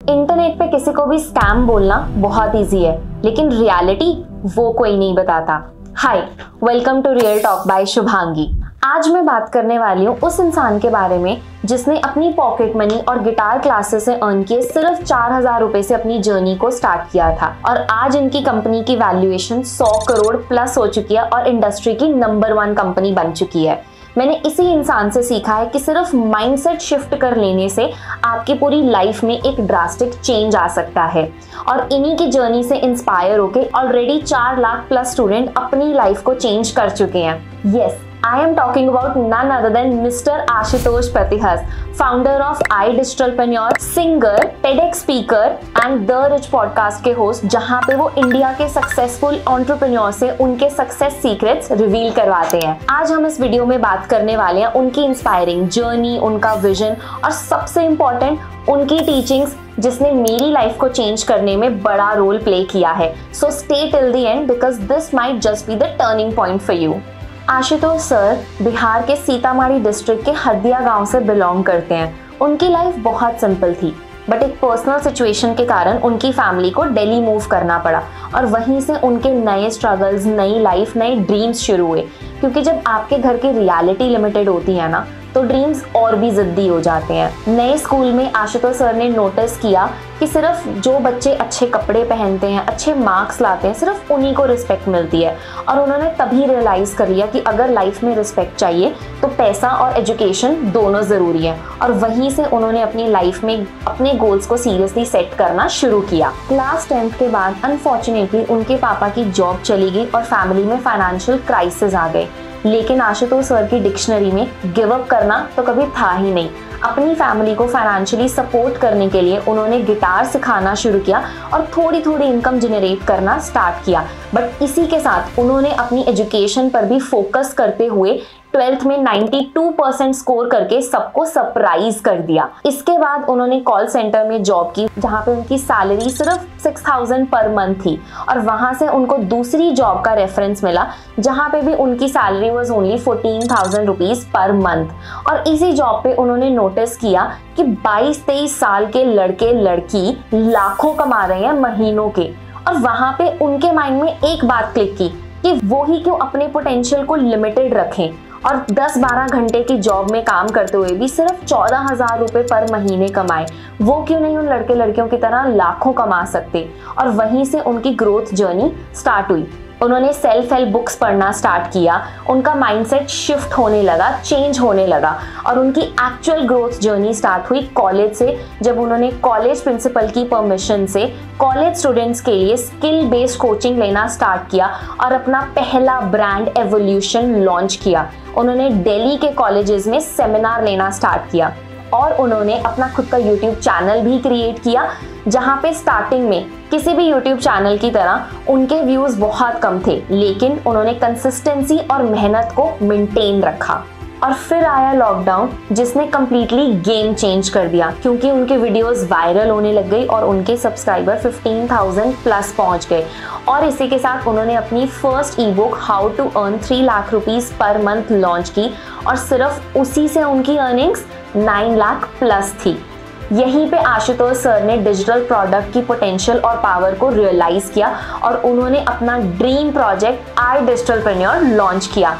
Internet पे किसी को भी स्कैम बोलना बहुत इजी है, लेकिन रियलिटी वो कोई नहीं बताता। Hi, welcome to real talk by Shubhangi. आज मैं बात करने वाली हूँ उस इंसान के बारे में जिसने अपनी पॉकेट मनी और गिटार क्लासेस से अर्न किए सिर्फ 4,000 रुपए से अपनी जर्नी को स्टार्ट किया था और आज इनकी कंपनी की वैल्यूएशन 100 करोड़ प्लस हो चुकी है और इंडस्ट्री की नंबर 1 कंपनी बन चुकी है। मैंने इसी इंसान से सीखा है कि सिर्फ माइंडसेट शिफ्ट कर लेने से आपकी पूरी लाइफ में एक ड्रास्टिक चेंज आ सकता है और इन्हीं की जर्नी से इंस्पायर होके ऑलरेडी 4 लाख प्लस स्टूडेंट अपनी लाइफ को चेंज कर चुके हैं। Yes, I am talking about none other than Mr. Ashutosh Pratihas, founder of iDigitalpreneur, singer, TEDx speaker and The Rich Podcast के होस्ट, जहां पे वो इंडिया के सक्सेसफुल एंटरप्रेन्योर से उनके सक्सेस सीक्रेट्स रिवील करवाते हैं। आज हम इस वीडियो में बात करने वाले हैं उनकी इंस्पायरिंग जर्नी, उनका विजन और सबसे इम्पोर्टेंट उनकी टीचिंग्स जिसने मेरी लाइफ को चेंज करने में बड़ा रोल प्ले किया है। So stay till the end because this might just be the turning point for you. Ashutosh sir Bihar के सीतामढ़ी डिस्ट्रिक्ट के हदिया गांव से बिलोंग करते हैं। उनकी लाइफ बहुत सिंपल थी, बट एक पर्सनल सिचुएशन के कारण उनकी फैमिली को दिल्ली मूव करना पड़ा और वहीं से उनके नए स्ट्रगल्स, नई लाइफ, नए ड्रीम्स शुरू हुए। क्योंकि जब आपके घर की रियलिटी लिमिटेड होती है ना, तो ड्रीम्स और भी जिद्दी हो जाते हैं। नए स्कूल में आशुतोष सर ने नोटिस किया कि सिर्फ जो बच्चे अच्छे कपड़े पहनते हैं, अच्छे मार्क्स लाते हैं, सिर्फ उन्हीं को रिस्पेक्ट मिलती है और उन्होंने तभी रियलाइज कर लिया कि अगर लाइफ में रिस्पेक्ट चाहिए तो पैसा और एजुकेशन दोनों ज़रूरी है। और वहीं से उन्होंने अपनी लाइफ में अपने गोल्स को सीरियसली सेट करना शुरू किया। क्लास 10th के बाद अनफॉर्चुनेटली उनके पापा की जॉब चली गई और फैमिली में फाइनेंशियल क्राइसिस आ गए, लेकिन आशुतोष सर की डिक्शनरी में गिव अप करना तो कभी था ही नहीं। अपनी फैमिली को फाइनेंशियली सपोर्ट करने के लिए उन्होंने गिटार सिखाना शुरू किया और थोड़ी थोड़ी इनकम जनरेट करना स्टार्ट किया। बट इसी के साथ उन्होंने अपनी एजुकेशन पर भी फोकस करते हुए 12th में 92% स्कोर करके सबको सरप्राइज कर दिया। इसके बाद उन्होंने कॉल सेंटर में जॉब की, जहां पे उनकी सैलरी सिर्फ 6,000 पर मंथ थी और वहां से उनको दूसरी जॉब का रेफरेंस मिला जहां पे भी उनकी salary was only 14,000 rupees per month. और इसी जॉब पे उन्होंने नोटिस किया कि 22-23 साल के लड़के लड़की लाखों कमा रहे हैं महीनों के, और वहां पे उनके माइंड में एक बात क्लिक की कि वो ही क्यों अपने पोटेंशियल को लिमिटेड रखें और 10-12 घंटे की जॉब में काम करते हुए भी सिर्फ 14,000 रुपए पर महीने कमाए। वो क्यों नहीं उन लड़के लड़कियों की तरह लाखों कमा सकते। और वहीं से उनकी ग्रोथ जर्नी स्टार्ट हुई। उन्होंने सेल्फ हेल्प बुक्स पढ़ना स्टार्ट किया, उनका माइंडसेट शिफ्ट होने लगा, चेंज होने लगा और उनकी एक्चुअल ग्रोथ जर्नी स्टार्ट हुई कॉलेज से, जब उन्होंने कॉलेज प्रिंसिपल की परमिशन से कॉलेज स्टूडेंट्स के लिए स्किल बेस्ड कोचिंग लेना स्टार्ट किया और अपना पहला ब्रांड एवोल्यूशन लॉन्च किया। उन्होंने दिल्ली के कॉलेजेस में सेमिनार लेना स्टार्ट किया और उन्होंने अपना खुद का यूट्यूब चैनल भी क्रिएट किया, जहां पे स्टार्टिंग में किसी भी यूट्यूब चैनल की तरह उनके व्यूज बहुत कम थे, लेकिन उन्होंने कंसिस्टेंसी और मेहनत को मेंटेन रखा। और फिर आया लॉकडाउन, जिसने कम्प्लीटली गेम चेंज कर दिया, क्योंकि उनके वीडियोस वायरल होने लग गई और उनके सब्सक्राइबर 15,000 प्लस पहुंच गए। और इसी के साथ उन्होंने अपनी first e book how to earn 3 lakh rupees per month launch की और सिर्फ उसी से उनकी अर्निंग्स 9 लाख प्लस थी। यहीं पे आशुतोष सर ने डिजिटल प्रोडक्ट की पोटेंशियल और पावर को रियलाइज किया और उन्होंने अपना ड्रीम प्रोजेक्ट iDigitalpreneur लॉन्च किया।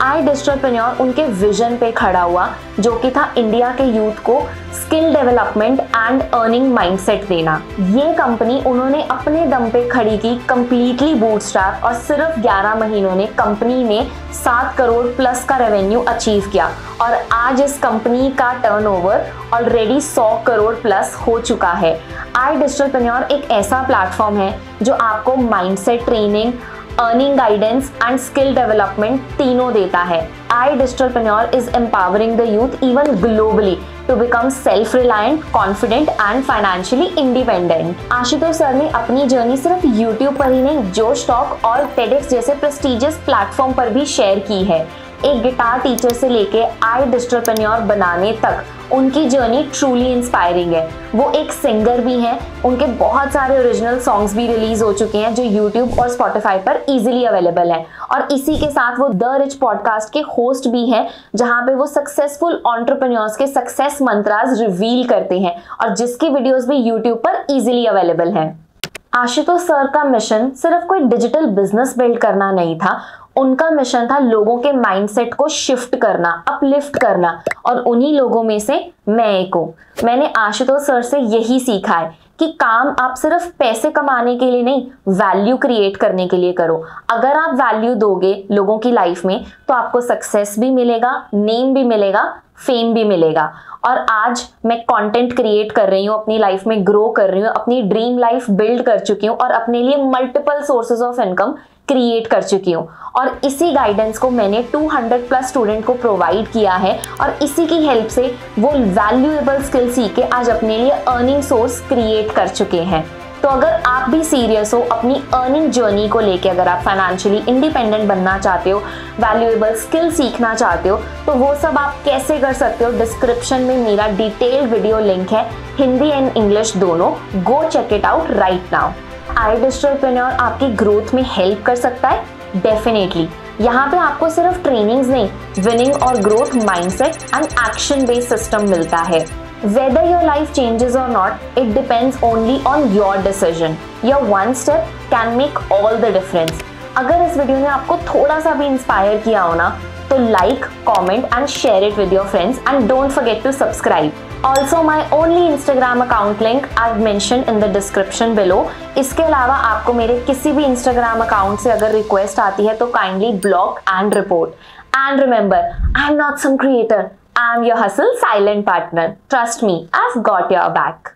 iDigitalpreneur उनके विजन पे खड़ा हुआ, जो कि था इंडिया के यूथ को skill development and earning mindset देना। ये कंपनी उन्होंने अपने दम पे खड़ी की, कंप्लीटली बूटस्ट्रैप, और सिर्फ 11 महीनों ने कंपनी ने 7 करोड़ प्लस का रेवेन्यू अचीव किया और आज इस कंपनी का टर्नओवर ऑलरेडी 100 करोड़ प्लस हो चुका है। iDigitalpreneur एक ऐसा प्लेटफॉर्म है जो आपको mindset training, earning guidance and skill development तीनों देता है। iDigitalpreneur is empowering the youth even globally to become self-reliant, confident and financially independent। Ashutosh sir ने अपनी जर्नी सिर्फ YouTube पर ही नहीं, जोश टॉक और TEDx जैसे प्रेस्टिजियस प्लेटफॉर्म पर भी शेयर की है। एक गिटार टीचर से लेके iDigitalpreneur बनाने तक उनकी जर्नी ट्रूली इंस्पायरिंग है। वो एक सिंगर भी हैं, उनके बहुत सारे ओरिजिनल सॉन्ग्स भी रिलीज हो चुके हैं जो यूट्यूब और स्पॉटिफाई पर इजीली अवेलेबल है। और इसी के साथ वो द रिच पॉडकास्ट के होस्ट भी हैं, जहां पे वो सक्सेसफुल एंटरप्रेन्योर्स के सक्सेस मंत्रास रिवील करते हैं और जिसकी वीडियोस भी यूट्यूब पर इजीली अवेलेबल हैं। आशुतोष सर का मिशन सिर्फ कोई डिजिटल बिजनेस बिल्ड करना नहीं था, उनका मिशन था लोगों के माइंडसेट को शिफ्ट करना, अपलिफ्ट करना, और उन्हीं लोगों में से मैं एक हूँ। मैंने आशुतोष सर से यही सीखा है कि काम आप सिर्फ पैसे कमाने के लिए नहीं, वैल्यू क्रिएट करने के लिए करो। अगर आप वैल्यू दोगे लोगों की लाइफ में तो आपको सक्सेस भी मिलेगा, नेम भी मिलेगा, फेम भी मिलेगा। और आज मैं कंटेंट क्रिएट कर रही हूँ, अपनी लाइफ में ग्रो कर रही हूँ, अपनी ड्रीम लाइफ बिल्ड कर चुकी हूँ और अपने लिए multiple sources of income create कर चुकी हूँ। और इसी गाइडेंस को मैंने 200 प्लस स्टूडेंट को प्रोवाइड किया है और इसी की हेल्प से वो वैल्यूएबल स्किल सीख के आज अपने लिए अर्निंग सोर्स क्रिएट कर चुके हैं। तो अगर आप भी सीरियस हो अपनी अर्निंग जर्नी को लेके, अगर आप फाइनेंशियली इंडिपेंडेंट बनना चाहते हो, वैल्यूएबल स्किल सीखना चाहते हो, तो वो सब आप कैसे कर सकते हो, डिस्क्रिप्शन में मेरा डिटेल्ड वीडियो लिंक है, हिंदी एंड इंग्लिश दोनों। Go check it out right now. iDigitalPreneur आपकी ग्रोथ में हेल्प कर सकता है? डेफिनेटली। यहाँ पे आपको सिर्फ ट्रेनिंग्स नहीं, विनिंग और growth mindset and action based system मिलता है। Whether your life changes or not, it depends only on your decision. Your one step can make all the difference. अगर इस वीडियो ने आपको थोड़ा सा भी इंस्पायर किया हो ना, तो like, comment and share it with your friends and don't forget to subscribe. Also, my only Instagram account link I've mentioned in the description below. इसके अलावा आपको मेरे किसी भी Instagram अकाउंट से अगर रिक्वेस्ट आती है तो kindly block and report. And remember, I'm not some creator. I'm your hustle silent partner. Trust me, I've got your back.